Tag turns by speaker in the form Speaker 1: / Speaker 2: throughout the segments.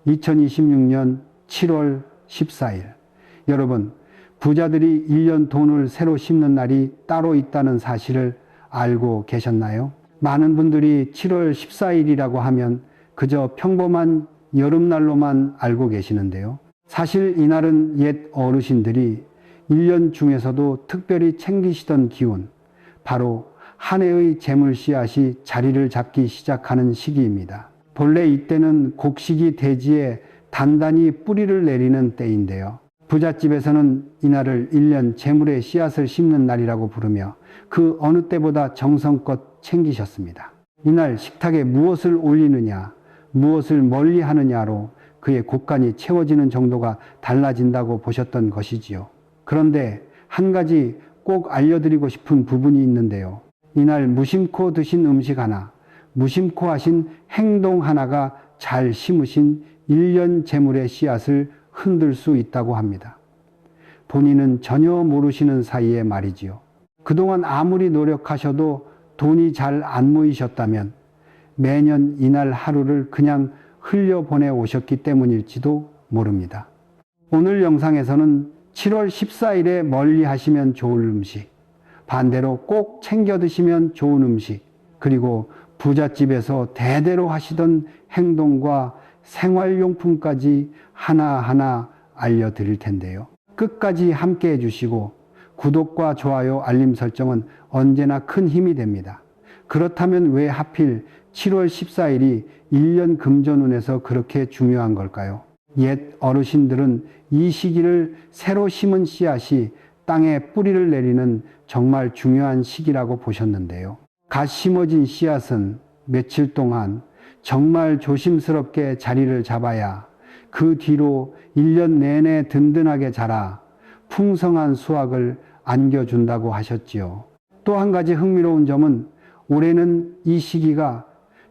Speaker 1: 2026년 7월 14일. 여러분, 부자들이 1년 돈을 새로 심는 날이 따로 있다는 사실을 알고 계셨나요? 많은 분들이 7월 14일이라고 하면 그저 평범한 여름날로만 알고 계시는데요. 사실 이날은 옛 어르신들이 1년 중에서도 특별히 챙기시던 기운, 바로 한 해의 재물 씨앗이 자리를 잡기 시작하는 시기입니다. 본래 이때는 곡식이 대지에 단단히 뿌리를 내리는 때인데요. 부잣집에서는 이날을 1년 재물의 씨앗을 심는 날이라고 부르며 그 어느 때보다 정성껏 챙기셨습니다. 이날 식탁에 무엇을 올리느냐, 무엇을 멀리 하느냐로 그의 곳간이 채워지는 정도가 달라진다고 보셨던 것이지요. 그런데 한 가지 꼭 알려드리고 싶은 부분이 있는데요. 이날 무심코 드신 음식 하나, 무심코 하신 행동 하나가 잘 심으신 1년 재물의 씨앗을 흔들 수 있다고 합니다. 본인은 전혀 모르시는 사이에 말이지요. 그동안 아무리 노력하셔도 돈이 잘 안 모이셨다면 매년 이날 하루를 그냥 흘려보내 오셨기 때문일지도 모릅니다. 오늘 영상에서는 7월 14일에 멀리 하시면 좋을 음식, 반대로 꼭 챙겨 드시면 좋은 음식, 그리고 부잣집에서 대대로 하시던 행동과 생활용품까지 하나하나 알려드릴 텐데요. 끝까지 함께 해주시고 구독과 좋아요, 알림 설정은 언제나 큰 힘이 됩니다. 그렇다면 왜 하필 7월 14일이 1년 금전운에서 그렇게 중요한 걸까요? 옛 어르신들은 이 시기를 새로 심은 씨앗이 땅에 뿌리를 내리는 정말 중요한 시기라고 보셨는데요. 갓 심어진 씨앗은 며칠 동안 정말 조심스럽게 자리를 잡아야 그 뒤로 1년 내내 든든하게 자라 풍성한 수확을 안겨준다고 하셨지요. 또 한 가지 흥미로운 점은 올해는 이 시기가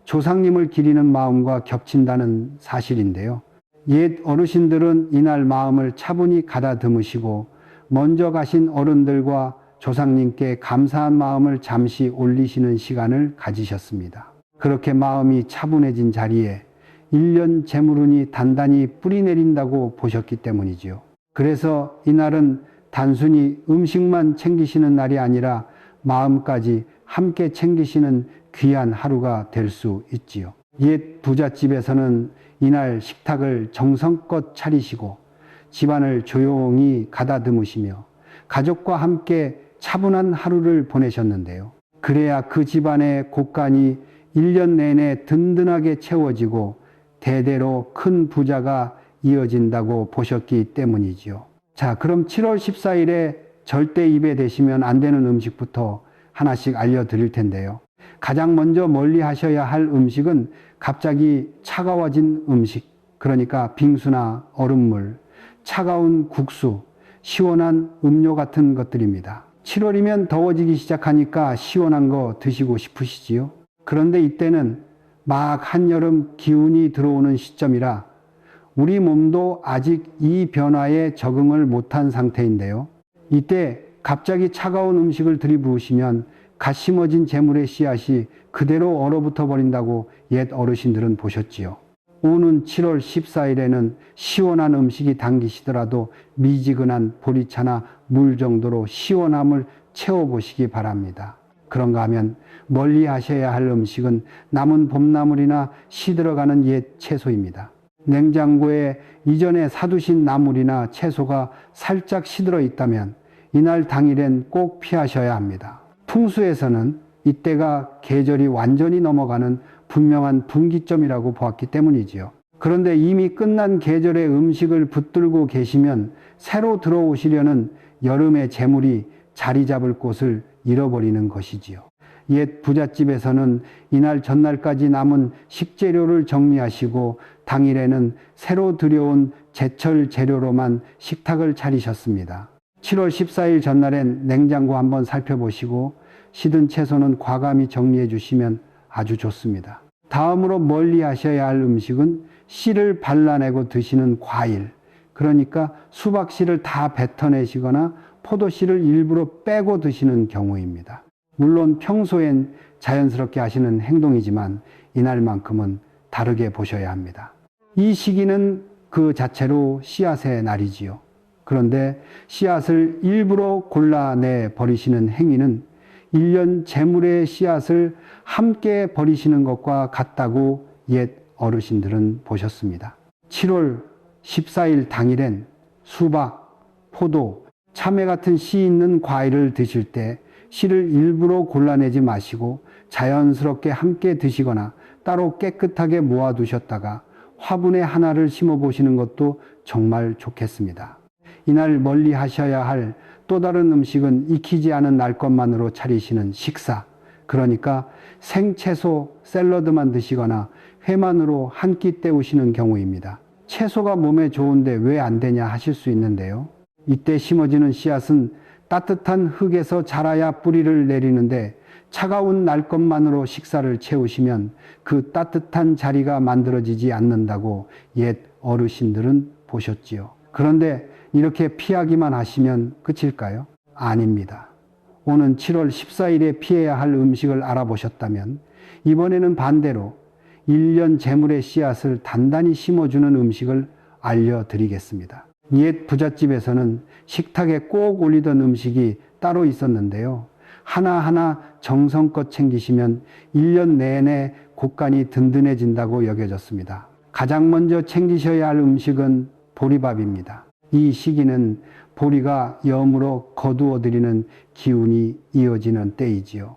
Speaker 1: 조상님을 기리는 마음과 겹친다는 사실인데요. 옛 어르신들은 이날 마음을 차분히 가다듬으시고 먼저 가신 어른들과 조상님께 감사한 마음을 잠시 올리시는 시간을 가지셨습니다. 그렇게 마음이 차분해진 자리에 1년 재물운이 단단히 뿌리 내린다고 보셨기 때문이지요. 그래서 이날은 단순히 음식만 챙기시는 날이 아니라 마음까지 함께 챙기시는 귀한 하루가 될 수 있지요. 옛 부잣집에서는 이날 식탁을 정성껏 차리시고 집안을 조용히 가다듬으시며 가족과 함께 차분한 하루를 보내셨는데요. 그래야 그 집안의 곳간이 1년 내내 든든하게 채워지고 대대로 큰 부자가 이어진다고 보셨기 때문이지요. 자, 그럼 7월 14일에 절대 입에 대시면 안 되는 음식부터 하나씩 알려드릴 텐데요. 가장 먼저 멀리 하셔야 할 음식은 갑자기 차가워진 음식, 그러니까 빙수나 얼음물, 차가운 국수, 시원한 음료 같은 것들입니다. 7월이면 더워지기 시작하니까 시원한 거 드시고 싶으시지요? 그런데 이때는 막 한여름 기운이 들어오는 시점이라 우리 몸도 아직 이 변화에 적응을 못한 상태인데요. 이때 갑자기 차가운 음식을 들이부으시면 갓 심어진 재물의 씨앗이 그대로 얼어붙어 버린다고 옛 어르신들은 보셨지요. 오는 7월 14일에는 시원한 음식이 당기시더라도 미지근한 보리차나 물 정도로 시원함을 채워보시기 바랍니다. 그런가 하면 멀리 하셔야 할 음식은 남은 봄나물이나 시들어가는 옛 채소입니다. 냉장고에 이전에 사두신 나물이나 채소가 살짝 시들어 있다면 이날 당일엔 꼭 피하셔야 합니다. 풍수에서는 이때가 계절이 완전히 넘어가는 분명한 분기점이라고 보았기 때문이지요. 그런데 이미 끝난 계절의 음식을 붙들고 계시면 새로 들어오시려는 여름의 재물이 자리 잡을 곳을 잃어버리는 것이지요. 옛 부잣집에서는 이날 전날까지 남은 식재료를 정리하시고 당일에는 새로 들여온 제철 재료로만 식탁을 차리셨습니다. 7월 14일 전날엔 냉장고 한번 살펴보시고 시든 채소는 과감히 정리해 주시면 아주 좋습니다. 다음으로 멀리 하셔야 할 음식은 씨를 발라내고 드시는 과일, 그러니까 수박씨를 다 뱉어내시거나 포도씨를 일부러 빼고 드시는 경우입니다. 물론 평소엔 자연스럽게 하시는 행동이지만 이날만큼은 다르게 보셔야 합니다. 이 시기는 그 자체로 씨앗의 날이지요. 그런데 씨앗을 일부러 골라내 버리시는 행위는 1년 재물의 씨앗을 함께 버리시는 것과 같다고 옛 어르신들은 보셨습니다. 7월 14일 당일엔 수박, 포도, 참외 같은 씨 있는 과일을 드실 때 씨를 일부러 골라내지 마시고 자연스럽게 함께 드시거나 따로 깨끗하게 모아두셨다가 화분에 하나를 심어보시는 것도 정말 좋겠습니다. 이날 멀리 하셔야 할 또 다른 음식은 익히지 않은 날 것만으로 차리시는 식사, 그러니까 생채소 샐러드만 드시거나 회만으로 한 끼 때우시는 경우입니다. 채소가 몸에 좋은데 왜 안 되냐 하실 수 있는데요. 이때 심어지는 씨앗은 따뜻한 흙에서 자라야 뿌리를 내리는데 차가운 날 것만으로 식사를 채우시면 그 따뜻한 자리가 만들어지지 않는다고 옛 어르신들은 보셨지요. 그런데 이렇게 피하기만 하시면 끝일까요? 아닙니다. 오는 7월 14일에 피해야 할 음식을 알아보셨다면 이번에는 반대로 1년 재물의 씨앗을 단단히 심어주는 음식을 알려드리겠습니다. 옛 부잣집에서는 식탁에 꼭 올리던 음식이 따로 있었는데요. 하나하나 정성껏 챙기시면 1년 내내 곳간이 든든해진다고 여겨졌습니다. 가장 먼저 챙기셔야 할 음식은 보리밥입니다. 이 시기는 보리가 염으로 거두어들이는 기운이 이어지는 때이지요.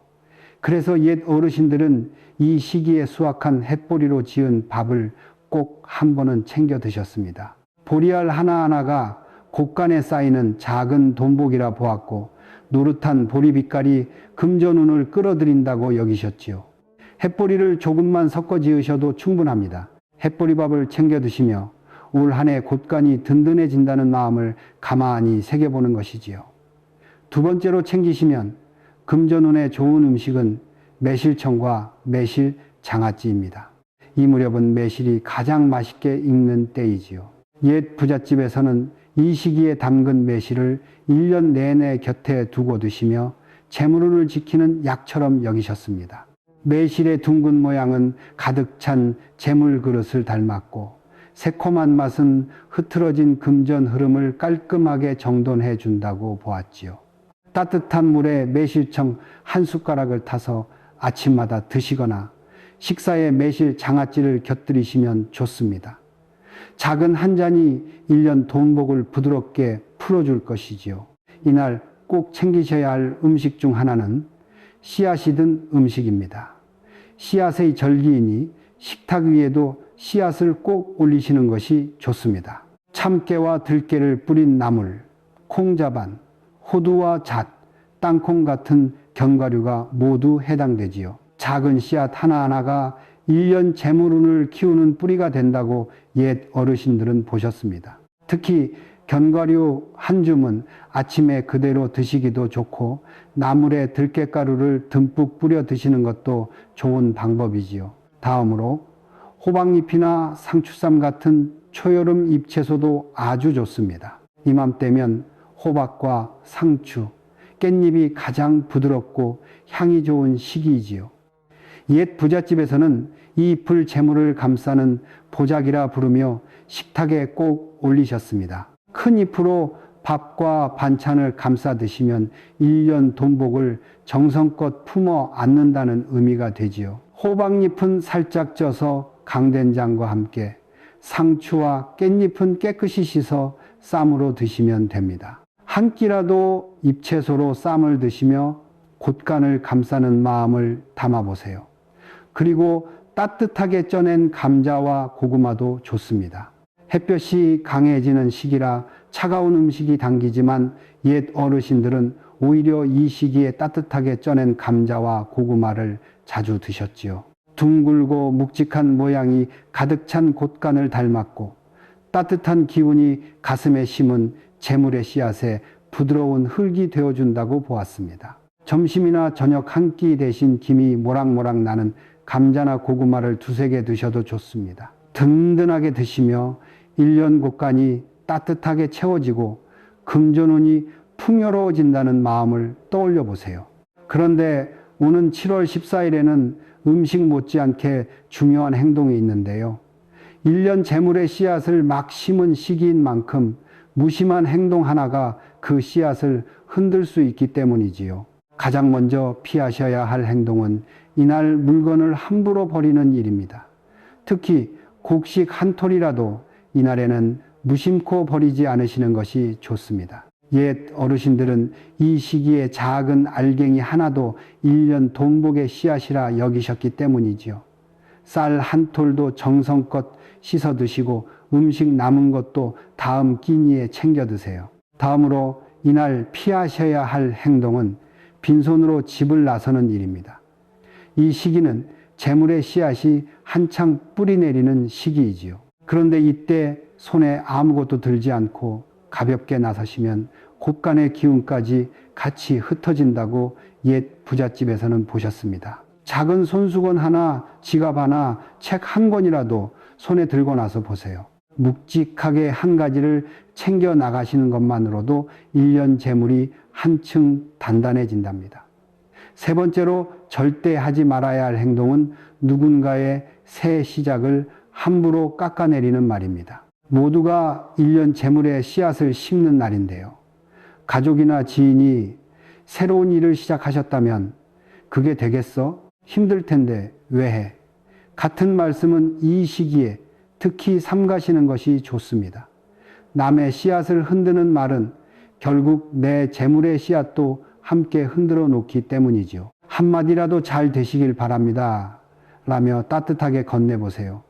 Speaker 1: 그래서 옛 어르신들은 이 시기에 수확한 햇보리로 지은 밥을 꼭 한 번은 챙겨 드셨습니다. 보리알 하나하나가 곳간에 쌓이는 작은 돈복이라 보았고 노릇한 보리 빛깔이 금전운을 끌어들인다고 여기셨지요. 햇보리를 조금만 섞어 지으셔도 충분합니다. 햇보리밥을 챙겨 드시며 올 한 해 곳간이 든든해진다는 마음을 가만히 새겨보는 것이지요. 두 번째로 챙기시면 금전운에 좋은 음식은 매실청과 매실 장아찌입니다. 이 무렵은 매실이 가장 맛있게 익는 때이지요. 옛 부잣집에서는 이 시기에 담근 매실을 1년 내내 곁에 두고 드시며 재물운을 지키는 약처럼 여기셨습니다. 매실의 둥근 모양은 가득 찬 재물 그릇을 닮았고 새콤한 맛은 흐트러진 금전 흐름을 깔끔하게 정돈해 준다고 보았지요. 따뜻한 물에 매실청 한 숟가락을 타서 아침마다 드시거나 식사에 매실 장아찌를 곁들이시면 좋습니다. 작은 한 잔이 1년 돈복을 부드럽게 풀어줄 것이지요. 이날 꼭 챙기셔야 할 음식 중 하나는 씨앗이 든 음식입니다. 씨앗의 절기이니 식탁 위에도 씨앗을 꼭 올리시는 것이 좋습니다. 참깨와 들깨를 뿌린 나물, 콩자반, 호두와 잣, 땅콩 같은 견과류가 모두 해당되지요. 작은 씨앗 하나하나가 1년 재물운을 키우는 뿌리가 된다고 옛 어르신들은 보셨습니다. 특히 견과류 한 줌은 아침에 그대로 드시기도 좋고 나물에 들깨가루를 듬뿍 뿌려 드시는 것도 좋은 방법이지요. 다음으로 호박잎이나 상추쌈 같은 초여름 잎채소도 아주 좋습니다. 이맘때면 호박과 상추, 깻잎이 가장 부드럽고 향이 좋은 시기이지요. 옛 부잣집에서는 이 잎을 재물을 감싸는 보자기라 부르며 식탁에 꼭 올리셨습니다. 큰 잎으로 밥과 반찬을 감싸 드시면 1년 돈복을 정성껏 품어 안는다는 의미가 되지요. 호박잎은 살짝 쪄서 강된장과 함께, 상추와 깻잎은 깨끗이 씻어 쌈으로 드시면 됩니다. 한 끼라도 잎채소로 쌈을 드시며 곳간을 감싸는 마음을 담아보세요. 그리고 따뜻하게 쪄낸 감자와 고구마도 좋습니다. 햇볕이 강해지는 시기라 차가운 음식이 당기지만 옛 어르신들은 오히려 이 시기에 따뜻하게 쪄낸 감자와 고구마를 자주 드셨지요. 둥글고 묵직한 모양이 가득 찬 곳간을 닮았고 따뜻한 기운이 가슴에 심은 재물의 씨앗에 부드러운 흙이 되어준다고 보았습니다. 점심이나 저녁 한 끼 대신 김이 모락모락 나는 감자나 고구마를 두세 개 드셔도 좋습니다. 든든하게 드시며 1년 곳간이 따뜻하게 채워지고 금전운이 풍요로워진다는 마음을 떠올려 보세요. 그런데 오는 7월 14일에는 음식 못지않게 중요한 행동이 있는데요. 1년 재물의 씨앗을 막 심은 시기인 만큼 무심한 행동 하나가 그 씨앗을 흔들 수 있기 때문이지요. 가장 먼저 피하셔야 할 행동은 이날 물건을 함부로 버리는 일입니다. 특히 곡식 한 톨이라도 이날에는 무심코 버리지 않으시는 것이 좋습니다. 옛 어르신들은 이 시기에 작은 알갱이 하나도 1년 돈복의 씨앗이라 여기셨기 때문이지요. 쌀 한 톨도 정성껏 씻어 드시고 음식 남은 것도 다음 끼니에 챙겨 드세요. 다음으로 이날 피하셔야 할 행동은 빈손으로 집을 나서는 일입니다. 이 시기는 재물의 씨앗이 한창 뿌리 내리는 시기이지요. 그런데 이때 손에 아무것도 들지 않고 가볍게 나서시면 곳간의 기운까지 같이 흩어진다고 옛 부잣집에서는 보셨습니다. 작은 손수건 하나, 지갑 하나, 책 한 권이라도 손에 들고 나서 보세요. 묵직하게 한 가지를 챙겨 나가시는 것만으로도 1년 재물이 한층 단단해진답니다. 세 번째로 절대 하지 말아야 할 행동은 누군가의 새 시작을 함부로 깎아내리는 말입니다. 모두가 1년 재물의 씨앗을 심는 날인데요. 가족이나 지인이 새로운 일을 시작하셨다면 그게 되겠어? 힘들 텐데 왜 해? 같은 말씀은 이 시기에 특히 삼가시는 것이 좋습니다. 남의 씨앗을 흔드는 말은 결국 내 재물의 씨앗도 함께 흔들어 놓기 때문이지요. 한마디라도 잘 되시길 바랍니다. 라며 따뜻하게 건네보세요.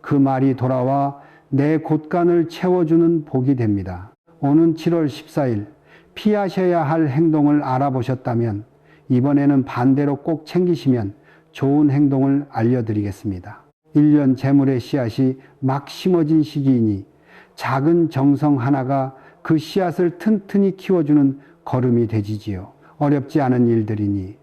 Speaker 1: 그 말이 돌아와 내 곳간을 채워주는 복이 됩니다. 오는 7월 14일 피하셔야 할 행동을 알아보셨다면 이번에는 반대로 꼭 챙기시면 좋은 행동을 알려드리겠습니다. 1년 재물의 씨앗이 막 심어진 시기이니 작은 정성 하나가 그 씨앗을 튼튼히 키워주는 걸음이 되지지요. 어렵지 않은 일들이니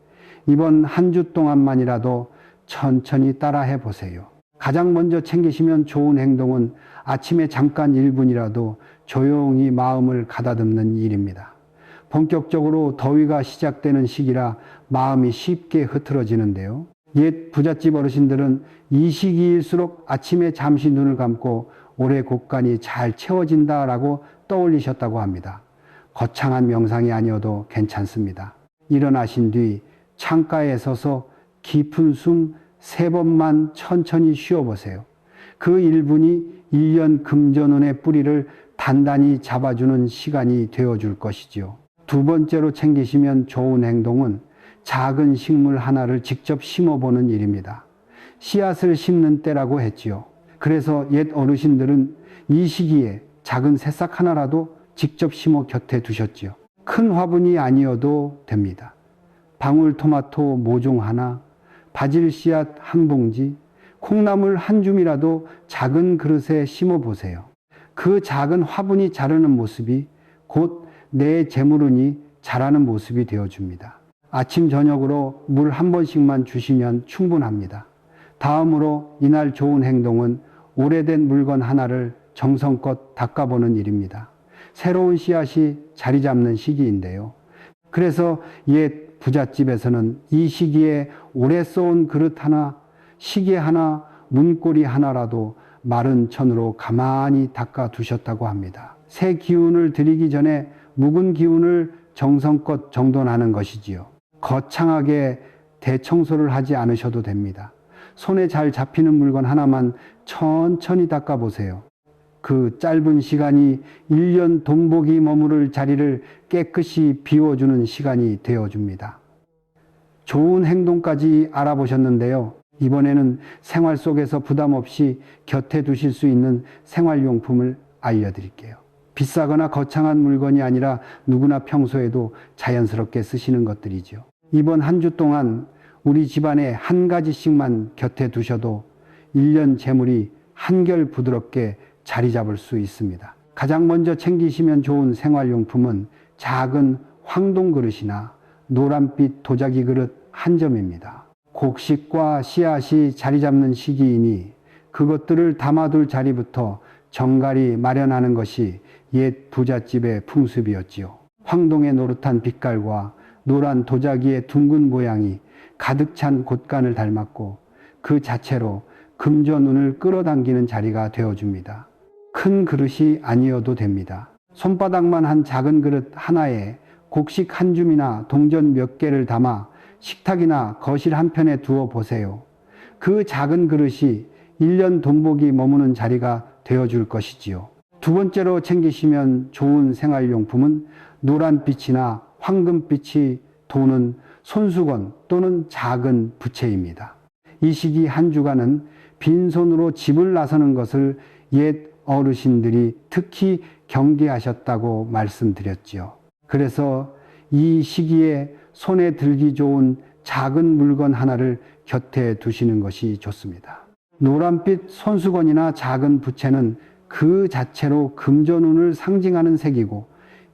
Speaker 1: 이번 한 주 동안만이라도 천천히 따라해 보세요. 가장 먼저 챙기시면 좋은 행동은 아침에 잠깐 1분이라도 조용히 마음을 가다듬는 일입니다. 본격적으로 더위가 시작되는 시기라 마음이 쉽게 흐트러지는데요. 옛 부잣집 어르신들은 이 시기일수록 아침에 잠시 눈을 감고 올해 곳간이 잘 채워진다라고 떠올리셨다고 합니다. 거창한 명상이 아니어도 괜찮습니다. 일어나신 뒤 창가에 서서 깊은 숨 3번만 천천히 쉬어보세요. 그 1분이 1년 금전운의 뿌리를 단단히 잡아주는 시간이 되어줄 것이지요. 두 번째로 챙기시면 좋은 행동은 작은 식물 하나를 직접 심어보는 일입니다. 씨앗을 심는 때라고 했지요. 그래서 옛 어르신들은 이 시기에 작은 새싹 하나라도 직접 심어 곁에 두셨지요. 큰 화분이 아니어도 됩니다. 방울토마토 모종 하나, 바질 씨앗 한 봉지, 콩나물 한 줌이라도 작은 그릇에 심어 보세요. 그 작은 화분이 자라는 모습이 곧 내 재물운이 자라는 모습이 되어줍니다. 아침 저녁으로 물 한 번씩만 주시면 충분합니다. 다음으로 이날 좋은 행동은 오래된 물건 하나를 정성껏 닦아보는 일입니다. 새로운 씨앗이 자리 잡는 시기인데요. 그래서 옛 부잣집에서는 이 시기에 오래 써온 그릇 하나, 시계 하나, 문고리 하나라도 마른 천으로 가만히 닦아 두셨다고 합니다. 새 기운을 들이기 전에 묵은 기운을 정성껏 정돈하는 것이지요. 거창하게 대청소를 하지 않으셔도 됩니다. 손에 잘 잡히는 물건 하나만 천천히 닦아보세요. 그 짧은 시간이 1년 돈복이 머무를 자리를 깨끗이 비워주는 시간이 되어줍니다. 좋은 행동까지 알아보셨는데요. 이번에는 생활 속에서 부담 없이 곁에 두실 수 있는 생활용품을 알려드릴게요. 비싸거나 거창한 물건이 아니라 누구나 평소에도 자연스럽게 쓰시는 것들이죠. 이번 한 주 동안 우리 집안에 한 가지씩만 곁에 두셔도 1년 재물이 한결 부드럽게 자리 잡을 수 있습니다. 가장 먼저 챙기시면 좋은 생활용품은 작은 황동 그릇이나 노란빛 도자기 그릇 한 점입니다. 곡식과 씨앗이 자리 잡는 시기이니 그것들을 담아둘 자리부터 정갈히 마련하는 것이 옛 부잣집의 풍습이었지요. 황동의 노릇한 빛깔과 노란 도자기의 둥근 모양이 가득 찬 곳간을 닮았고 그 자체로 금전운을 끌어당기는 자리가 되어줍니다. 큰 그릇이 아니어도 됩니다. 손바닥만 한 작은 그릇 하나에 곡식 한 줌이나 동전 몇 개를 담아 식탁이나 거실 한편에 두어 보세요. 그 작은 그릇이 1년 돈복이 머무는 자리가 되어줄 것이지요. 두 번째로 챙기시면 좋은 생활용품은 노란빛이나 황금빛이 도는 손수건 또는 작은 부채입니다. 이 시기 한 주간은 빈손으로 집을 나서는 것을 옛 어르신들이 특히 경계하셨다고 말씀드렸지요. 그래서 이 시기에 손에 들기 좋은 작은 물건 하나를 곁에 두시는 것이 좋습니다. 노란빛 손수건이나 작은 부채는 그 자체로 금전운을 상징하는 색이고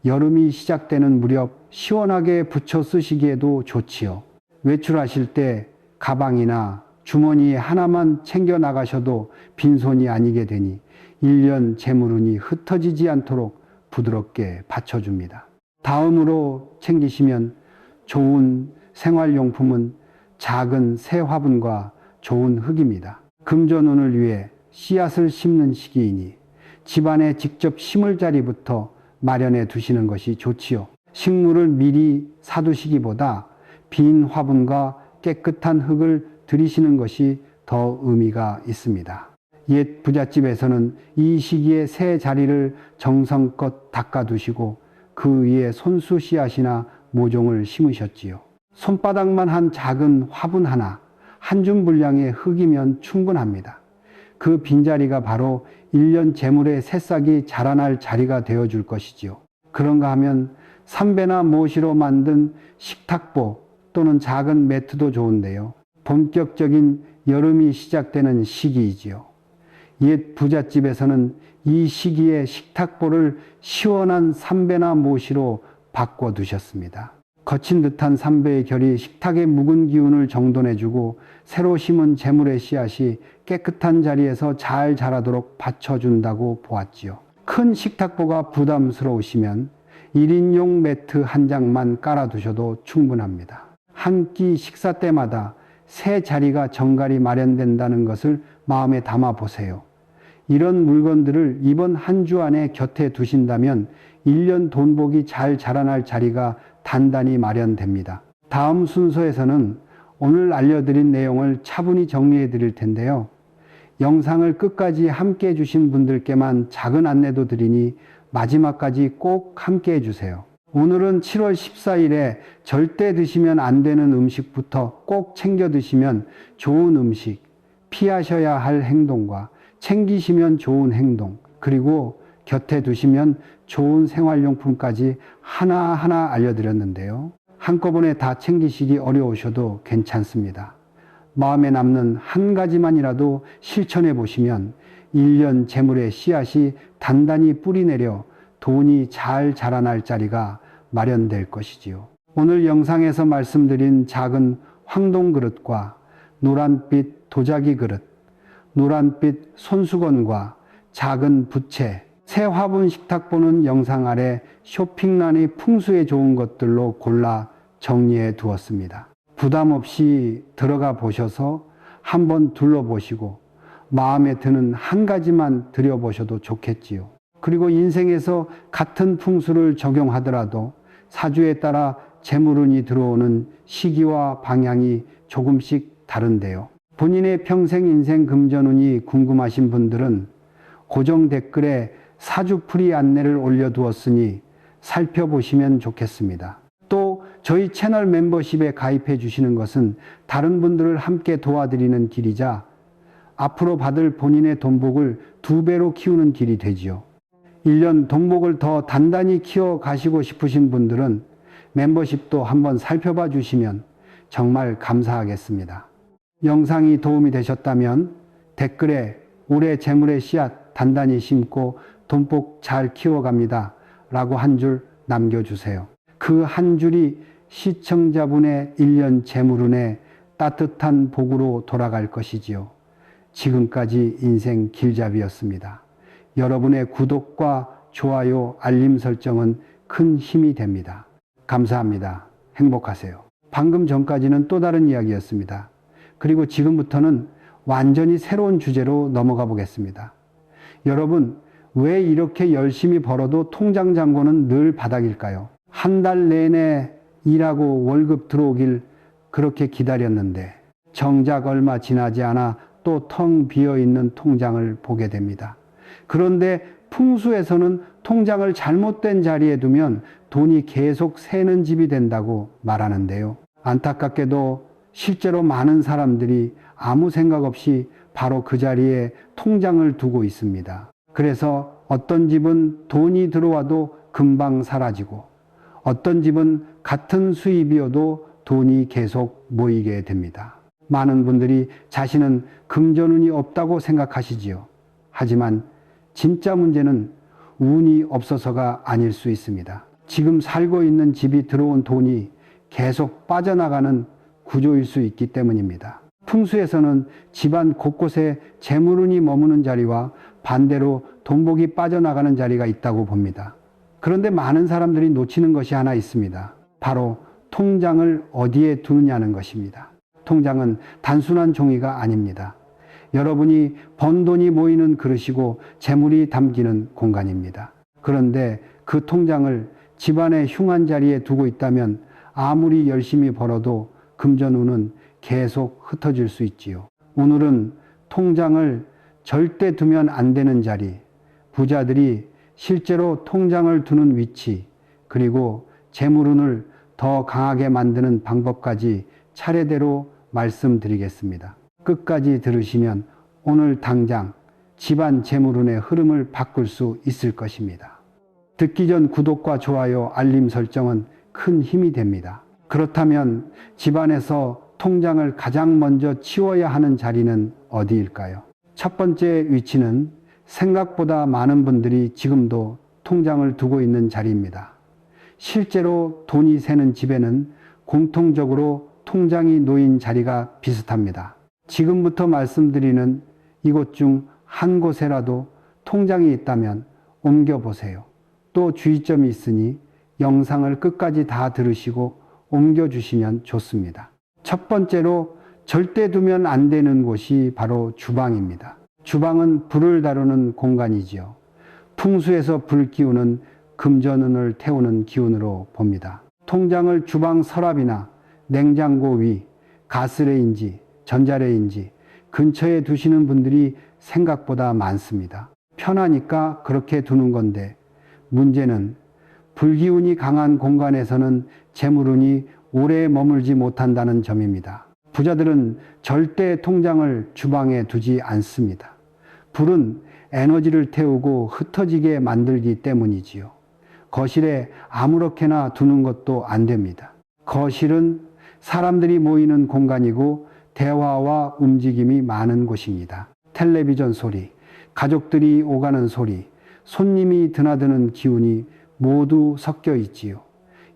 Speaker 1: 여름이 시작되는 무렵 시원하게 붙여 쓰시기에도 좋지요. 외출하실 때 가방이나 주머니에 하나만 챙겨 나가셔도 빈손이 아니게 되니 1년 재물운이 흩어지지 않도록 부드럽게 받쳐줍니다. 다음으로 챙기시면 좋은 생활용품은 작은 새 화분과 좋은 흙입니다. 금전운을 위해 씨앗을 심는 시기이니 집안에 직접 심을 자리부터 마련해 두시는 것이 좋지요. 식물을 미리 사두시기보다 빈 화분과 깨끗한 흙을 들이시는 것이 더 의미가 있습니다. 옛 부잣집에서는 이 시기에 새 자리를 정성껏 닦아두시고 그 위에 손수 씨앗이나 모종을 심으셨지요. 손바닥만 한 작은 화분 하나, 한 줌 분량의 흙이면 충분합니다. 그 빈자리가 바로 1년 재물의 새싹이 자라날 자리가 되어줄 것이지요. 그런가 하면 삼배나 모시로 만든 식탁보 또는 작은 매트도 좋은데요. 본격적인 여름이 시작되는 시기이지요. 옛 부잣집에서는 이 시기에 식탁보를 시원한 삼배나 모시로 바꿔두셨습니다. 거친 듯한 삼배의 결이 식탁의 묵은 기운을 정돈해주고 새로 심은 재물의 씨앗이 깨끗한 자리에서 잘 자라도록 받쳐준다고 보았지요. 큰 식탁보가 부담스러우시면 1인용 매트 한 장만 깔아두셔도 충분합니다. 한 끼 식사 때마다 새 자리가 정갈이 마련된다는 것을 마음에 담아 보세요. 이런 물건들을 이번 한 주 안에 곁에 두신다면 1년 돈복이 잘 자라날 자리가 단단히 마련됩니다. 다음 순서에서는 오늘 알려드린 내용을 차분히 정리해 드릴 텐데요. 영상을 끝까지 함께 해주신 분들께만 작은 안내도 드리니 마지막까지 꼭 함께 해주세요. 오늘은 7월 14일에 절대 드시면 안 되는 음식부터 꼭 챙겨 드시면 좋은 음식, 피하셔야 할 행동과 챙기시면 좋은 행동, 그리고 곁에 두시면 좋은 생활용품까지 하나하나 알려드렸는데요. 한꺼번에 다 챙기시기 어려우셔도 괜찮습니다. 마음에 남는 한 가지만이라도 실천해 보시면 1년 재물의 씨앗이 단단히 뿌리내려 돈이 잘 자라날 자리가 마련될 것이지요. 오늘 영상에서 말씀드린 작은 황동 그릇과 노란빛 도자기 그릇, 노란빛 손수건과 작은 부채, 새 화분 식탁보는 영상 아래 쇼핑란이 풍수에 좋은 것들로 골라 정리해 두었습니다. 부담 없이 들어가 보셔서 한번 둘러보시고 마음에 드는 한 가지만 들여보셔도 좋겠지요. 그리고 인생에서 같은 풍수를 적용하더라도 사주에 따라 재물운이 들어오는 시기와 방향이 조금씩 다른데요. 본인의 평생 인생 금전운이 궁금하신 분들은 고정 댓글에 사주풀이 안내를 올려두었으니 살펴보시면 좋겠습니다. 또 저희 채널 멤버십에 가입해 주시는 것은 다른 분들을 함께 도와드리는 길이자 앞으로 받을 본인의 돈복을 2배로 키우는 길이 되지요. 1년 돈복을 더 단단히 키워 가시고 싶으신 분들은 멤버십도 한번 살펴봐 주시면 정말 감사하겠습니다. 영상이 도움이 되셨다면 댓글에 올해 재물의 씨앗 단단히 심고 돈복 잘 키워갑니다 라고 한 줄 남겨주세요. 그 한 줄이 시청자분의 1년 재물운에 따뜻한 복으로 돌아갈 것이지요. 지금까지 인생 길잡이였습니다. 여러분의 구독과 좋아요, 알림 설정은 큰 힘이 됩니다. 감사합니다. 행복하세요. 방금 전까지는 또 다른 이야기였습니다. 그리고 지금부터는 완전히 새로운 주제로 넘어가 보겠습니다. 여러분, 왜 이렇게 열심히 벌어도 통장 잔고는 늘 바닥일까요? 한 달 내내 일하고 월급 들어오길 그렇게 기다렸는데 정작 얼마 지나지 않아 또 텅 비어 있는 통장을 보게 됩니다. 그런데 풍수에서는 통장을 잘못된 자리에 두면 돈이 계속 새는 집이 된다고 말하는데요. 안타깝게도 실제로 많은 사람들이 아무 생각 없이 바로 그 자리에 통장을 두고 있습니다. 그래서 어떤 집은 돈이 들어와도 금방 사라지고 어떤 집은 같은 수입이어도 돈이 계속 모이게 됩니다. 많은 분들이 자신은 금전운이 없다고 생각하시지요. 하지만 진짜 문제는 운이 없어서가 아닐 수 있습니다. 지금 살고 있는 집이 들어온 돈이 계속 빠져나가는 구조일 수 있기 때문입니다. 풍수에서는 집안 곳곳에 재물운이 머무는 자리와 반대로 돈복이 빠져나가는 자리가 있다고 봅니다. 그런데 많은 사람들이 놓치는 것이 하나 있습니다. 바로 통장을 어디에 두느냐는 것입니다. 통장은 단순한 종이가 아닙니다. 여러분이 번 돈이 모이는 그릇이고 재물이 담기는 공간입니다. 그런데 그 통장을 집안의 흉한 자리에 두고 있다면 아무리 열심히 벌어도 금전운은 계속 흩어질 수 있지요. 오늘은 통장을 절대 두면 안 되는 자리, 부자들이 실제로 통장을 두는 위치, 그리고 재물운을 더 강하게 만드는 방법까지 차례대로 말씀드리겠습니다. 끝까지 들으시면 오늘 당장 집안 재물운의 흐름을 바꿀 수 있을 것입니다. 듣기 전 구독과 좋아요, 알림 설정은 큰 힘이 됩니다. 그렇다면 집안에서 통장을 가장 먼저 치워야 하는 자리는 어디일까요? 첫 번째 위치는 생각보다 많은 분들이 지금도 통장을 두고 있는 자리입니다. 실제로 돈이 새는 집에는 공통적으로 통장이 놓인 자리가 비슷합니다. 지금부터 말씀드리는 이곳 중 한 곳에라도 통장이 있다면 옮겨보세요. 또 주의점이 있으니 영상을 끝까지 다 들으시고 옮겨주시면 좋습니다. 첫 번째로 절대 두면 안 되는 곳이 바로 주방입니다. 주방은 불을 다루는 공간이지요. 풍수에서 불 기운은 금전운을 태우는 기운으로 봅니다. 통장을 주방 서랍이나 냉장고 위, 가스레인지, 전자레인지 근처에 두시는 분들이 생각보다 많습니다. 편하니까 그렇게 두는 건데 문제는 불기운이 강한 공간에서는 재물운이 오래 머물지 못한다는 점입니다. 부자들은 절대 통장을 주방에 두지 않습니다. 불은 에너지를 태우고 흩어지게 만들기 때문이지요. 거실에 아무렇게나 두는 것도 안 됩니다. 거실은 사람들이 모이는 공간이고 대화와 움직임이 많은 곳입니다. 텔레비전 소리, 가족들이 오가는 소리, 손님이 드나드는 기운이 모두 섞여 있지요.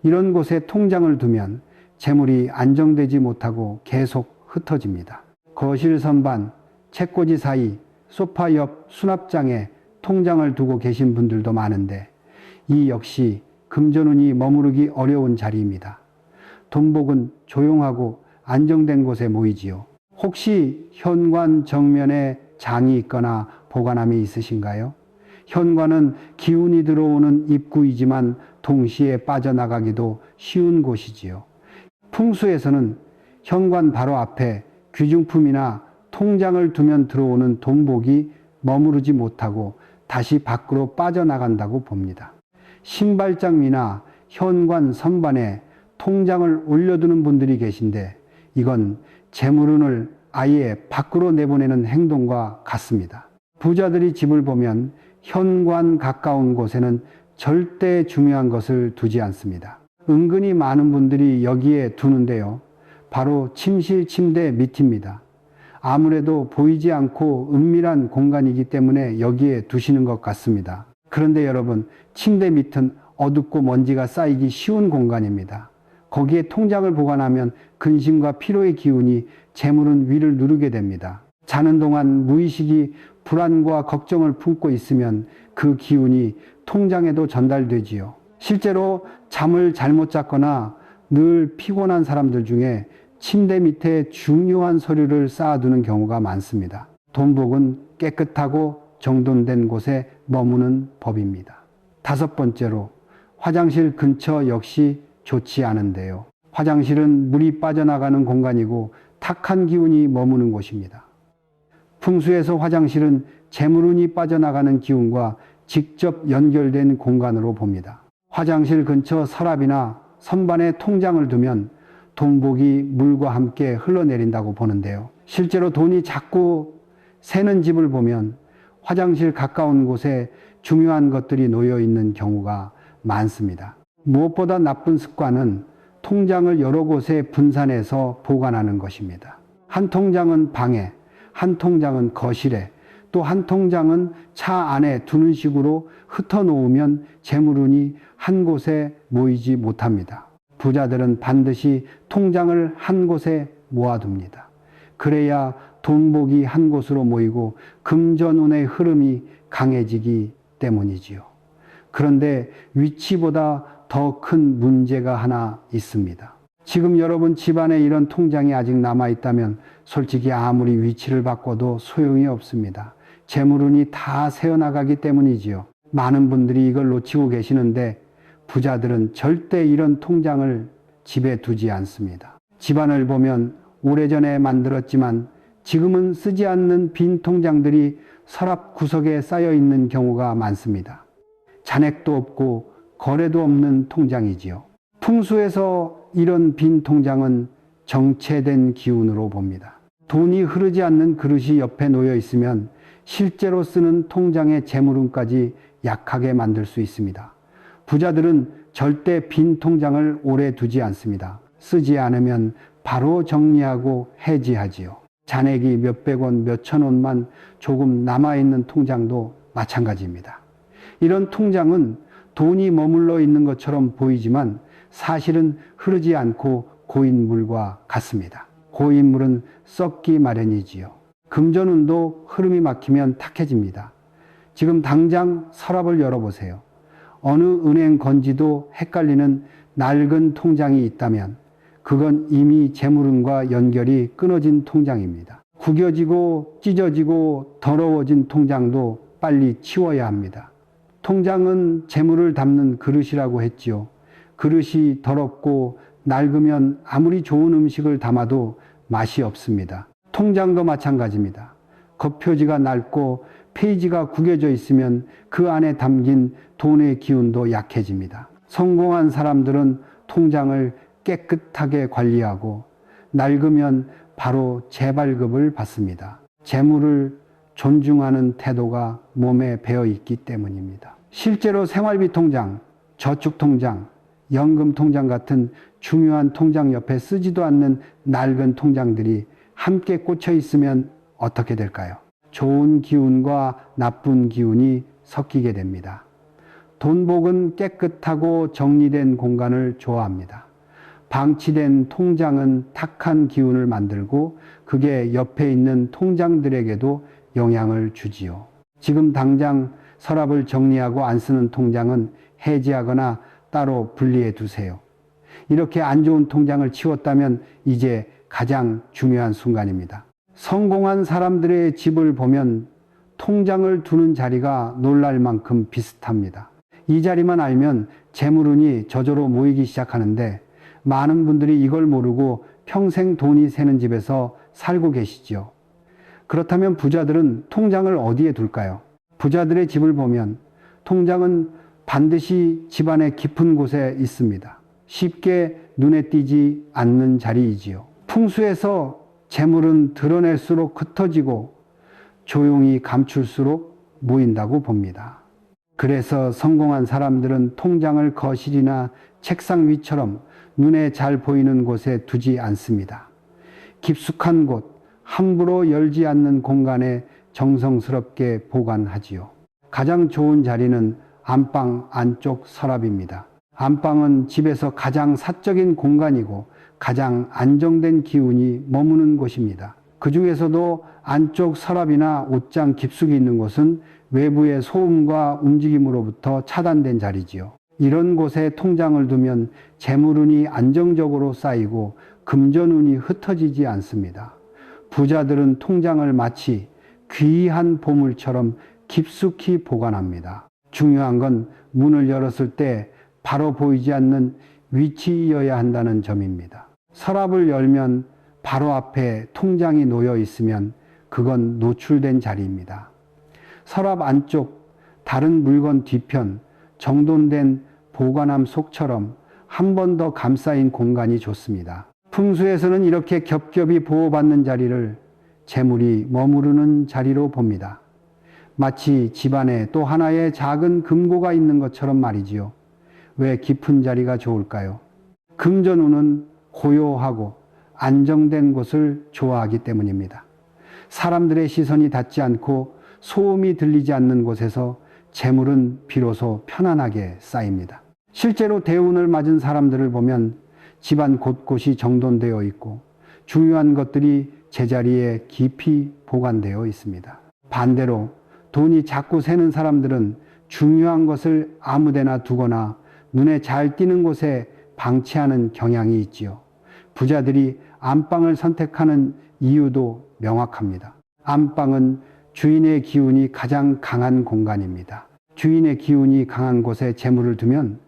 Speaker 1: 이런 곳에 통장을 두면 재물이 안정되지 못하고 계속 흩어집니다. 거실 선반, 책꽂이 사이, 소파 옆 수납장에 통장을 두고 계신 분들도 많은데 이 역시 금전운이 머무르기 어려운 자리입니다. 돈복은 조용하고 안정된 곳에 모이지요. 혹시 현관 정면에 장이 있거나 보관함이 있으신가요? 현관은 기운이 들어오는 입구이지만 동시에 빠져나가기도 쉬운 곳이지요. 풍수에서는 현관 바로 앞에 귀중품이나 통장을 두면 들어오는 돈복이 머무르지 못하고 다시 밖으로 빠져나간다고 봅니다. 신발장 위나 현관 선반에 통장을 올려두는 분들이 계신데 이건 재물운을 아예 밖으로 내보내는 행동과 같습니다. 부자들이 집을 보면 현관 가까운 곳에는 절대 중요한 것을 두지 않습니다. 은근히 많은 분들이 여기에 두는데요. 바로 침실 침대 밑입니다. 아무래도 보이지 않고 은밀한 공간이기 때문에 여기에 두시는 것 같습니다. 그런데 여러분, 침대 밑은 어둡고 먼지가 쌓이기 쉬운 공간입니다. 거기에 통장을 보관하면 근심과 피로의 기운이 재물은 위를 누르게 됩니다. 자는 동안 무의식이 불안과 걱정을 품고 있으면 그 기운이 통장에도 전달되지요. 실제로 잠을 잘못 잤거나 늘 피곤한 사람들 중에 침대 밑에 중요한 서류를 쌓아두는 경우가 많습니다. 돈복은 깨끗하고 정돈된 곳에 머무는 법입니다. 5번째로 화장실 근처 역시 좋지 않은데요. 화장실은 물이 빠져나가는 공간이고 탁한 기운이 머무는 곳입니다. 풍수에서 화장실은 재물운이 빠져나가는 기운과 직접 연결된 공간으로 봅니다. 화장실 근처 서랍이나 선반에 통장을 두면 돈복이 물과 함께 흘러내린다고 보는데요. 실제로 돈이 자꾸 새는 집을 보면 화장실 가까운 곳에 중요한 것들이 놓여 있는 경우가 많습니다. 무엇보다 나쁜 습관은 통장을 여러 곳에 분산해서 보관하는 것입니다. 한 통장은 방에, 한 통장은 거실에, 또 한 통장은 차 안에 두는 식으로 흩어놓으면 재물운이 한 곳에 모이지 못합니다. 부자들은 반드시 통장을 한 곳에 모아둡니다. 그래야 돈복이 한 곳으로 모이고 금전운의 흐름이 강해지기 때문이지요. 그런데 위치보다 더 큰 문제가 하나 있습니다. 지금 여러분 집안에 이런 통장이 아직 남아있다면 솔직히 아무리 위치를 바꿔도 소용이 없습니다. 재물운이 다 새어나가기 때문이지요. 많은 분들이 이걸 놓치고 계시는데 부자들은 절대 이런 통장을 집에 두지 않습니다. 집안을 보면 오래전에 만들었지만 지금은 쓰지 않는 빈 통장들이 서랍 구석에 쌓여 있는 경우가 많습니다. 잔액도 없고 거래도 없는 통장이지요. 풍수에서 이런 빈 통장은 정체된 기운으로 봅니다. 돈이 흐르지 않는 그릇이 옆에 놓여 있으면 실제로 쓰는 통장의 재물운까지 약하게 만들 수 있습니다. 부자들은 절대 빈 통장을 오래 두지 않습니다. 쓰지 않으면 바로 정리하고 해지하지요. 잔액이 몇백 원, 몇천 원만 조금 남아있는 통장도 마찬가지입니다. 이런 통장은 돈이 머물러 있는 것처럼 보이지만 사실은 흐르지 않고 고인 물과 같습니다. 고인 물은 썩기 마련이지요. 금전운도 흐름이 막히면 탁해집니다. 지금 당장 서랍을 열어보세요. 어느 은행 건지도 헷갈리는 낡은 통장이 있다면 그건 이미 재물운과 연결이 끊어진 통장입니다. 구겨지고 찢어지고 더러워진 통장도 빨리 치워야 합니다. 통장은 재물을 담는 그릇이라고 했지요. 그릇이 더럽고 낡으면 아무리 좋은 음식을 담아도 맛이 없습니다. 통장도 마찬가지입니다. 겉표지가 낡고 페이지가 구겨져 있으면 그 안에 담긴 돈의 기운도 약해집니다. 성공한 사람들은 통장을 깨끗하게 관리하고 낡으면 바로 재발급을 받습니다. 재물을 존중하는 태도가 몸에 배어 있기 때문입니다. 실제로 생활비 통장, 저축 통장, 연금 통장 같은 중요한 통장 옆에 쓰지도 않는 낡은 통장들이 함께 꽂혀 있으면 어떻게 될까요? 좋은 기운과 나쁜 기운이 섞이게 됩니다. 돈복은 깨끗하고 정리된 공간을 좋아합니다. 방치된 통장은 탁한 기운을 만들고 그게 옆에 있는 통장들에게도 영향을 주지요. 지금 당장 서랍을 정리하고 안 쓰는 통장은 해지하거나 따로 분리해 두세요. 이렇게 안 좋은 통장을 치웠다면 이제 가장 중요한 순간입니다. 성공한 사람들의 집을 보면 통장을 두는 자리가 놀랄 만큼 비슷합니다. 이 자리만 알면 재물운이 저절로 모이기 시작하는데 많은 분들이 이걸 모르고 평생 돈이 새는 집에서 살고 계시죠. 그렇다면 부자들은 통장을 어디에 둘까요? 부자들의 집을 보면 통장은 반드시 집안의 깊은 곳에 있습니다. 쉽게 눈에 띄지 않는 자리이지요. 풍수에서 재물은 드러낼수록 흩어지고 조용히 감출수록 모인다고 봅니다. 그래서 성공한 사람들은 통장을 거실이나 책상 위처럼 눈에 잘 보이는 곳에 두지 않습니다. 깊숙한 곳, 함부로 열지 않는 공간에 정성스럽게 보관하지요. 가장 좋은 자리는 안방 안쪽 서랍입니다. 안방은 집에서 가장 사적인 공간이고 가장 안정된 기운이 머무는 곳입니다. 그 중에서도 안쪽 서랍이나 옷장 깊숙이 있는 곳은 외부의 소음과 움직임으로부터 차단된 자리지요. 이런 곳에 통장을 두면 재물운이 안정적으로 쌓이고 금전운이 흩어지지 않습니다. 부자들은 통장을 마치 귀한 보물처럼 깊숙이 보관합니다. 중요한 건 문을 열었을 때 바로 보이지 않는 위치여야 한다는 점입니다. 서랍을 열면 바로 앞에 통장이 놓여 있으면 그건 노출된 자리입니다. 서랍 안쪽, 다른 물건 뒤편, 정돈된 보관함 속처럼 한 번 더 감싸인 공간이 좋습니다. 풍수에서는 이렇게 겹겹이 보호받는 자리를 재물이 머무르는 자리로 봅니다. 마치 집안에 또 하나의 작은 금고가 있는 것처럼 말이지요. 왜 깊은 자리가 좋을까요? 금전운은 고요하고 안정된 곳을 좋아하기 때문입니다. 사람들의 시선이 닿지 않고 소음이 들리지 않는 곳에서 재물은 비로소 편안하게 쌓입니다. 실제로 대운을 맞은 사람들을 보면 집안 곳곳이 정돈되어 있고 중요한 것들이 제자리에 깊이 보관되어 있습니다. 반대로 돈이 자꾸 새는 사람들은 중요한 것을 아무데나 두거나 눈에 잘 띄는 곳에 방치하는 경향이 있지요. 부자들이 안방을 선택하는 이유도 명확합니다. 안방은 주인의 기운이 가장 강한 공간입니다. 주인의 기운이 강한 곳에 재물을 두면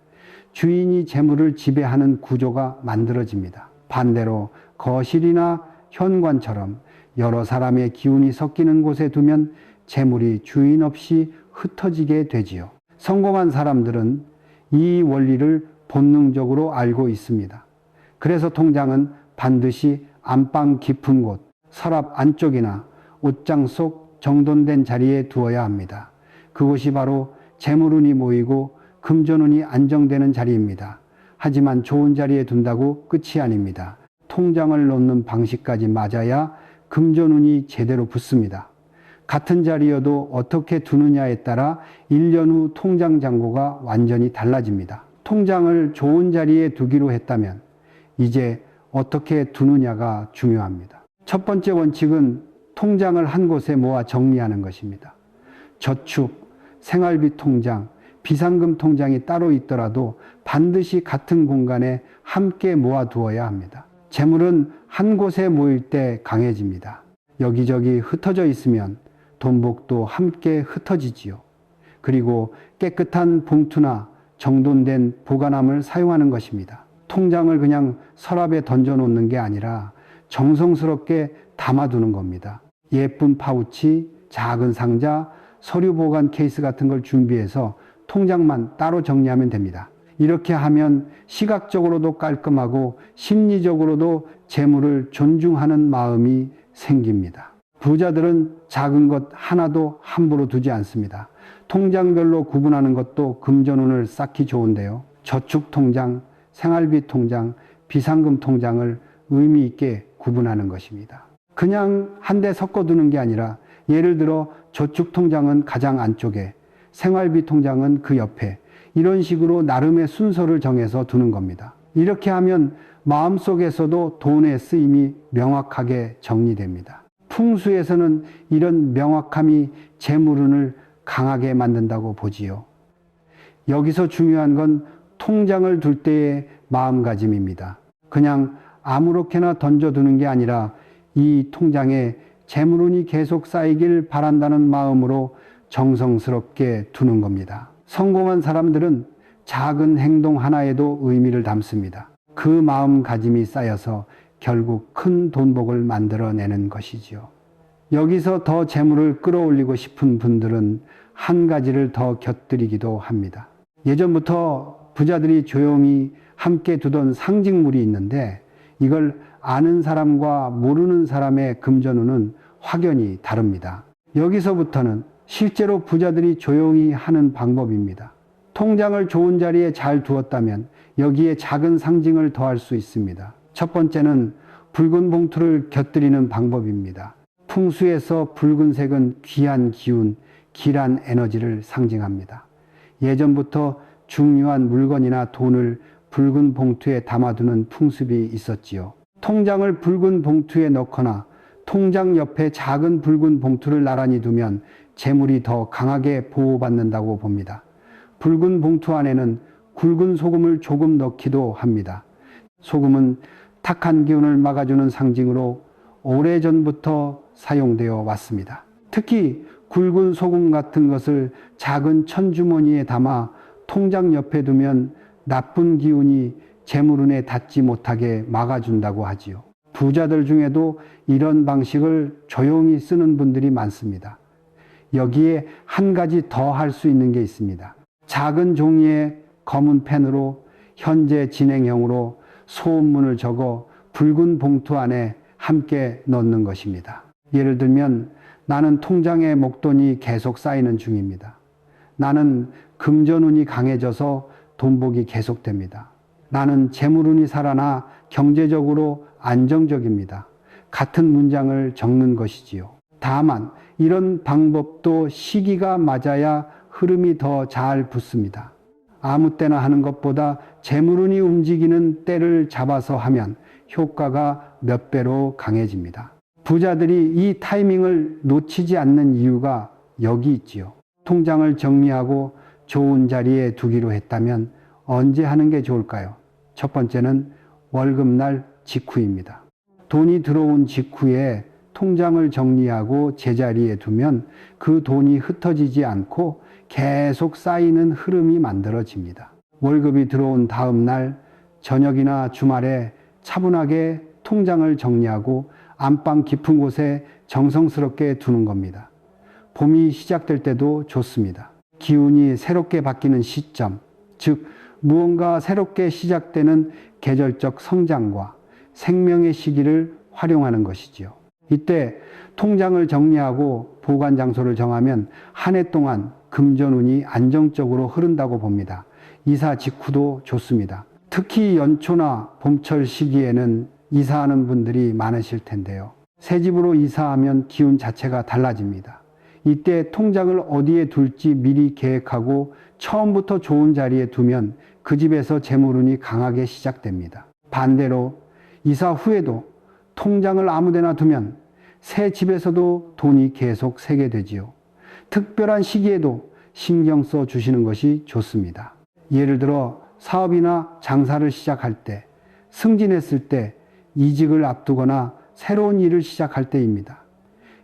Speaker 1: 주인이 재물을 지배하는 구조가 만들어집니다. 반대로 거실이나 현관처럼 여러 사람의 기운이 섞이는 곳에 두면 재물이 주인 없이 흩어지게 되지요. 성공한 사람들은 이 원리를 본능적으로 알고 있습니다. 그래서 통장은 반드시 안방 깊은 곳, 서랍 안쪽이나 옷장 속 정돈된 자리에 두어야 합니다. 그곳이 바로 재물운이 모이고 금전운이 안정되는 자리입니다. 하지만 좋은 자리에 둔다고 끝이 아닙니다. 통장을 놓는 방식까지 맞아야 금전운이 제대로 붙습니다. 같은 자리여도 어떻게 두느냐에 따라 1년 후 통장 잔고가 완전히 달라집니다. 통장을 좋은 자리에 두기로 했다면 이제 어떻게 두느냐가 중요합니다. 첫 번째 원칙은 통장을 한 곳에 모아 정리하는 것입니다. 저축, 생활비 통장, 비상금 통장이 따로 있더라도 반드시 같은 공간에 함께 모아두어야 합니다. 재물은 한 곳에 모일 때 강해집니다. 여기저기 흩어져 있으면 돈복도 함께 흩어지지요. 그리고 깨끗한 봉투나 정돈된 보관함을 사용하는 것입니다. 통장을 그냥 서랍에 던져놓는 게 아니라 정성스럽게 담아두는 겁니다. 예쁜 파우치, 작은 상자, 서류 보관 케이스 같은 걸 준비해서 통장만 따로 정리하면 됩니다. 이렇게 하면 시각적으로도 깔끔하고 심리적으로도 재물을 존중하는 마음이 생깁니다. 부자들은 작은 것 하나도 함부로 두지 않습니다. 통장별로 구분하는 것도 금전운을 쌓기 좋은데요. 저축통장, 생활비 통장, 비상금 통장을 의미 있게 구분하는 것입니다. 그냥 한 대 섞어두는 게 아니라 예를 들어 저축통장은 가장 안쪽에, 생활비 통장은 그 옆에, 이런 식으로 나름의 순서를 정해서 두는 겁니다. 이렇게 하면 마음속에서도 돈의 쓰임이 명확하게 정리됩니다. 풍수에서는 이런 명확함이 재물운을 강하게 만든다고 보지요. 여기서 중요한 건 통장을 둘 때의 마음가짐입니다. 그냥 아무렇게나 던져두는 게 아니라 이 통장에 재물운이 계속 쌓이길 바란다는 마음으로 정성스럽게 두는 겁니다. 성공한 사람들은 작은 행동 하나에도 의미를 담습니다. 그 마음가짐이 쌓여서 결국 큰 돈복을 만들어내는 것이지요. 여기서 더 재물을 끌어올리고 싶은 분들은 한 가지를 더 곁들이기도 합니다. 예전부터 부자들이 조용히 함께 두던 상징물이 있는데 이걸 아는 사람과 모르는 사람의 금전운은 확연히 다릅니다. 여기서부터는 실제로 부자들이 조용히 하는 방법입니다. 통장을 좋은 자리에 잘 두었다면 여기에 작은 상징을 더할 수 있습니다. 첫 번째는 붉은 봉투를 곁들이는 방법입니다. 풍수에서 붉은색은 귀한 기운, 길한 에너지를 상징합니다. 예전부터 중요한 물건이나 돈을 붉은 봉투에 담아두는 풍습이 있었지요. 통장을 붉은 봉투에 넣거나 통장 옆에 작은 붉은 봉투를 나란히 두면 재물이 더 강하게 보호받는다고 봅니다. 붉은 봉투 안에는 굵은 소금을 조금 넣기도 합니다. 소금은 탁한 기운을 막아주는 상징으로 오래전부터 사용되어 왔습니다. 특히 굵은 소금 같은 것을 작은 천주머니에 담아 통장 옆에 두면 나쁜 기운이 재물운에 닿지 못하게 막아준다고 하지요. 부자들 중에도 이런 방식을 조용히 쓰는 분들이 많습니다. 여기에 한 가지 더 할 수 있는 게 있습니다. 작은 종이에 검은 펜으로 현재 진행형으로 소원문을 적어 붉은 봉투 안에 함께 넣는 것입니다. 예를 들면 나는 통장에 목돈이 계속 쌓이는 중입니다. 나는 금전운이 강해져서 돈복이 계속됩니다. 나는 재물운이 살아나 경제적으로 안정적입니다. 같은 문장을 적는 것이지요. 다만 이런 방법도 시기가 맞아야 흐름이 더 잘 붙습니다. 아무 때나 하는 것보다 재물운이 움직이는 때를 잡아서 하면 효과가 몇 배로 강해집니다. 부자들이 이 타이밍을 놓치지 않는 이유가 여기 있지요. 통장을 정리하고 좋은 자리에 두기로 했다면 언제 하는 게 좋을까요? 첫 번째는 월급날 직후입니다. 돈이 들어온 직후에 통장을 정리하고 제자리에 두면 그 돈이 흩어지지 않고 계속 쌓이는 흐름이 만들어집니다. 월급이 들어온 다음 날 저녁이나 주말에 차분하게 통장을 정리하고 안방 깊은 곳에 정성스럽게 두는 겁니다. 봄이 시작될 때도 좋습니다. 기운이 새롭게 바뀌는 시점, 즉 무언가 새롭게 시작되는 계절적 성장과 생명의 시기를 활용하는 것이지요. 이때 통장을 정리하고 보관 장소를 정하면 한 해 동안 금전운이 안정적으로 흐른다고 봅니다. 이사 직후도 좋습니다. 특히 연초나 봄철 시기에는 이사하는 분들이 많으실 텐데요. 새 집으로 이사하면 기운 자체가 달라집니다. 이때 통장을 어디에 둘지 미리 계획하고 처음부터 좋은 자리에 두면 그 집에서 재물운이 강하게 시작됩니다. 반대로 이사 후에도 통장을 아무데나 두면 새 집에서도 돈이 계속 새게 되지요. 특별한 시기에도 신경 써 주시는 것이 좋습니다. 예를 들어 사업이나 장사를 시작할 때, 승진했을 때, 이직을 앞두거나 새로운 일을 시작할 때입니다.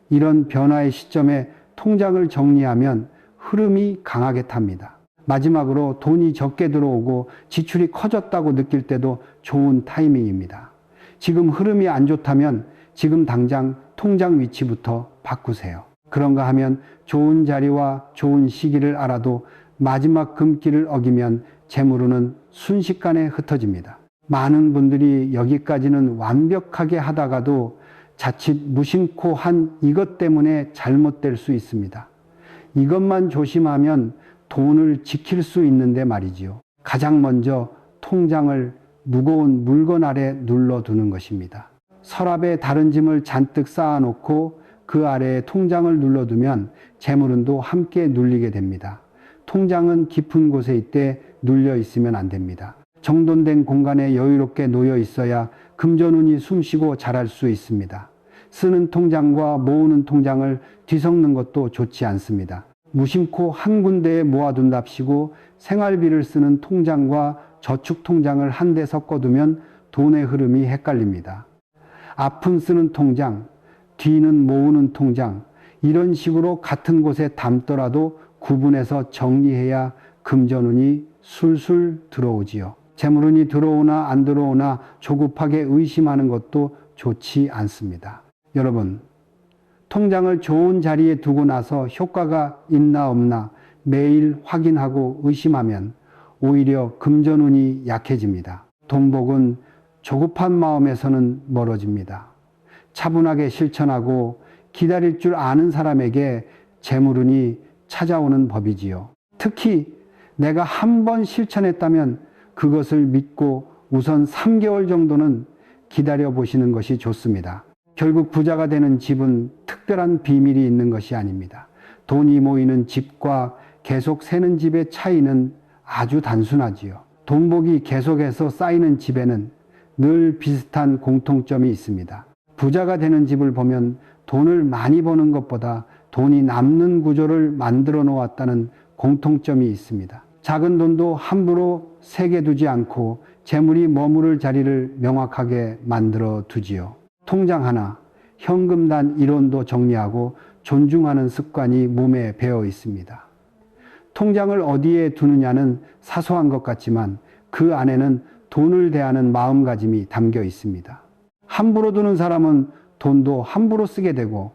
Speaker 1: 이런 변화의 시점에 통장을 정리하면 흐름이 강하게 탑니다. 마지막으로 돈이 적게 들어오고 지출이 커졌다고 느낄 때도 좋은 타이밍입니다. 지금 흐름이 안 좋다면 지금 당장 통장 위치부터 바꾸세요. 그런가 하면 좋은 자리와 좋은 시기를 알아도 마지막 금기를 어기면 재물운은 순식간에 흩어집니다. 많은 분들이 여기까지는 완벽하게 하다가도 자칫 무심코 한 이것 때문에 잘못될 수 있습니다. 이것만 조심하면 돈을 지킬 수 있는데 말이지요. 가장 먼저 통장을 무거운 물건 아래 눌러두는 것입니다. 서랍에 다른 짐을 잔뜩 쌓아놓고 그 아래에 통장을 눌러두면 재물운도 함께 눌리게 됩니다. 통장은 깊은 곳에 있되 눌려 있으면 안 됩니다. 정돈된 공간에 여유롭게 놓여 있어야 금전운이 숨쉬고 자랄 수 있습니다. 쓰는 통장과 모으는 통장을 뒤섞는 것도 좋지 않습니다. 무심코 한 군데에 모아둔답시고 생활비를 쓰는 통장과 저축 통장을 한데 섞어두면 돈의 흐름이 헷갈립니다. 앞은 쓰는 통장, 뒤는 모으는 통장, 이런 식으로 같은 곳에 담더라도 구분해서 정리해야 금전운이 술술 들어오지요. 재물운이 들어오나 안 들어오나 조급하게 의심하는 것도 좋지 않습니다. 여러분, 통장을 좋은 자리에 두고 나서 효과가 있나 없나 매일 확인하고 의심하면 오히려 금전운이 약해집니다. 돈복은 조급한 마음에서는 멀어집니다. 차분하게 실천하고 기다릴 줄 아는 사람에게 재물운이 찾아오는 법이지요. 특히 내가 한 번 실천했다면 그것을 믿고 우선 3개월 정도는 기다려 보시는 것이 좋습니다. 결국 부자가 되는 집은 특별한 비밀이 있는 것이 아닙니다. 돈이 모이는 집과 계속 새는 집의 차이는 아주 단순하지요. 돈복이 계속해서 쌓이는 집에는 늘 비슷한 공통점이 있습니다. 부자가 되는 집을 보면 돈을 많이 버는 것보다 돈이 남는 구조를 만들어 놓았다는 공통점이 있습니다. 작은 돈도 함부로 새게 두지 않고 재물이 머무를 자리를 명확하게 만들어 두지요. 통장 하나, 현금단 이론도 정리하고 존중하는 습관이 몸에 배어 있습니다. 통장을 어디에 두느냐는 사소한 것 같지만 그 안에는 돈을 대하는 마음가짐이 담겨 있습니다. 함부로 두는 사람은 돈도 함부로 쓰게 되고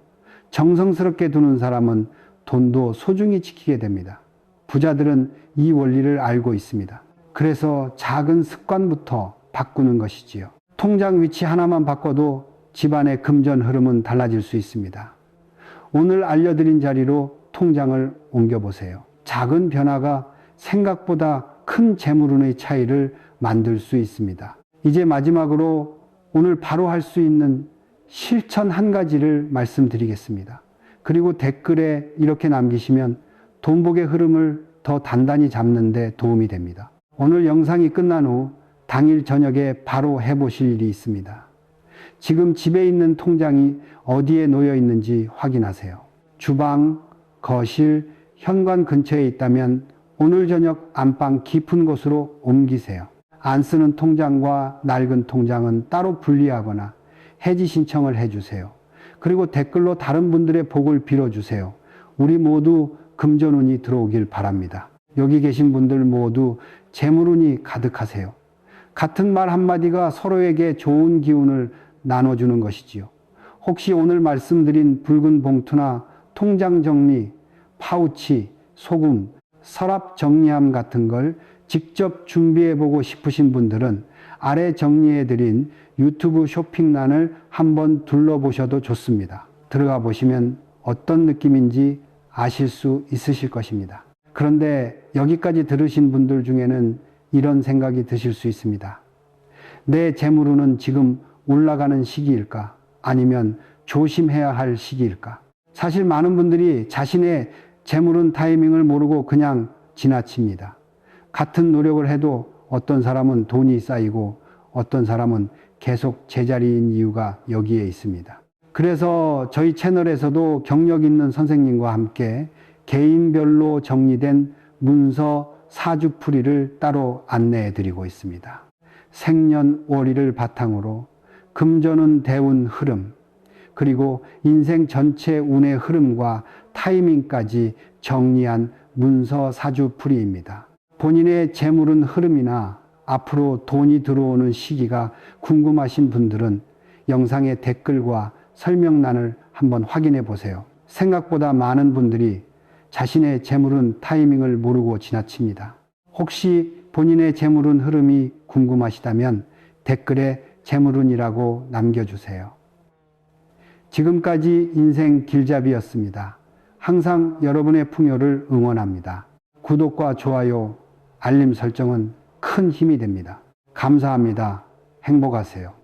Speaker 1: 정성스럽게 두는 사람은 돈도 소중히 지키게 됩니다. 부자들은 이 원리를 알고 있습니다. 그래서 작은 습관부터 바꾸는 것이지요. 통장 위치 하나만 바꿔도 집안의 금전 흐름은 달라질 수 있습니다. 오늘 알려드린 자리로 통장을 옮겨보세요. 작은 변화가 생각보다 큰 재물운의 차이를 만들 수 있습니다. 이제 마지막으로 오늘 바로 할 수 있는 실천 한 가지를 말씀드리겠습니다. 그리고 댓글에 이렇게 남기시면 돈복의 흐름을 더 단단히 잡는 데 도움이 됩니다. 오늘 영상이 끝난 후 당일 저녁에 바로 해보실 일이 있습니다. 지금 집에 있는 통장이 어디에 놓여 있는지 확인하세요. 주방, 거실, 현관 근처에 있다면 오늘 저녁 안방 깊은 곳으로 옮기세요. 안 쓰는 통장과 낡은 통장은 따로 분리하거나 해지 신청을 해주세요. 그리고 댓글로 다른 분들의 복을 빌어주세요. 우리 모두 금전운이 들어오길 바랍니다. 여기 계신 분들 모두 재물운이 가득하세요. 같은 말 한마디가 서로에게 좋은 기운을 나눠주는 것이지요. 혹시 오늘 말씀드린 붉은 봉투나 통장 정리, 파우치, 소금, 서랍 정리함 같은 걸 직접 준비해보고 싶으신 분들은 아래 정리해드린 유튜브 쇼핑란을 한번 둘러보셔도 좋습니다. 들어가 보시면 어떤 느낌인지 아실 수 있으실 것입니다. 그런데 여기까지 들으신 분들 중에는 이런 생각이 드실 수 있습니다. 내 재물운은 지금 올라가는 시기일까? 아니면 조심해야 할 시기일까? 사실 많은 분들이 자신의 재물운 타이밍을 모르고 그냥 지나칩니다. 같은 노력을 해도 어떤 사람은 돈이 쌓이고 어떤 사람은 계속 제자리인 이유가 여기에 있습니다. 그래서 저희 채널에서도 경력 있는 선생님과 함께 개인별로 정리된 문서 사주풀이를 따로 안내해 드리고 있습니다. 생년월일을 바탕으로 금전운 대운 흐름, 그리고 인생 전체 운의 흐름과 타이밍까지 정리한 문서 사주풀이입니다. 본인의 재물운 흐름이나 앞으로 돈이 들어오는 시기가 궁금하신 분들은 영상의 댓글과 설명란을 한번 확인해 보세요. 생각보다 많은 분들이 자신의 재물운 타이밍을 모르고 지나칩니다. 혹시 본인의 재물운 흐름이 궁금하시다면 댓글에 재물운이라고 남겨주세요. 지금까지 인생 길잡이였습니다. 항상 여러분의 풍요를 응원합니다. 구독과 좋아요, 알림 설정은 큰 힘이 됩니다. 감사합니다. 행복하세요.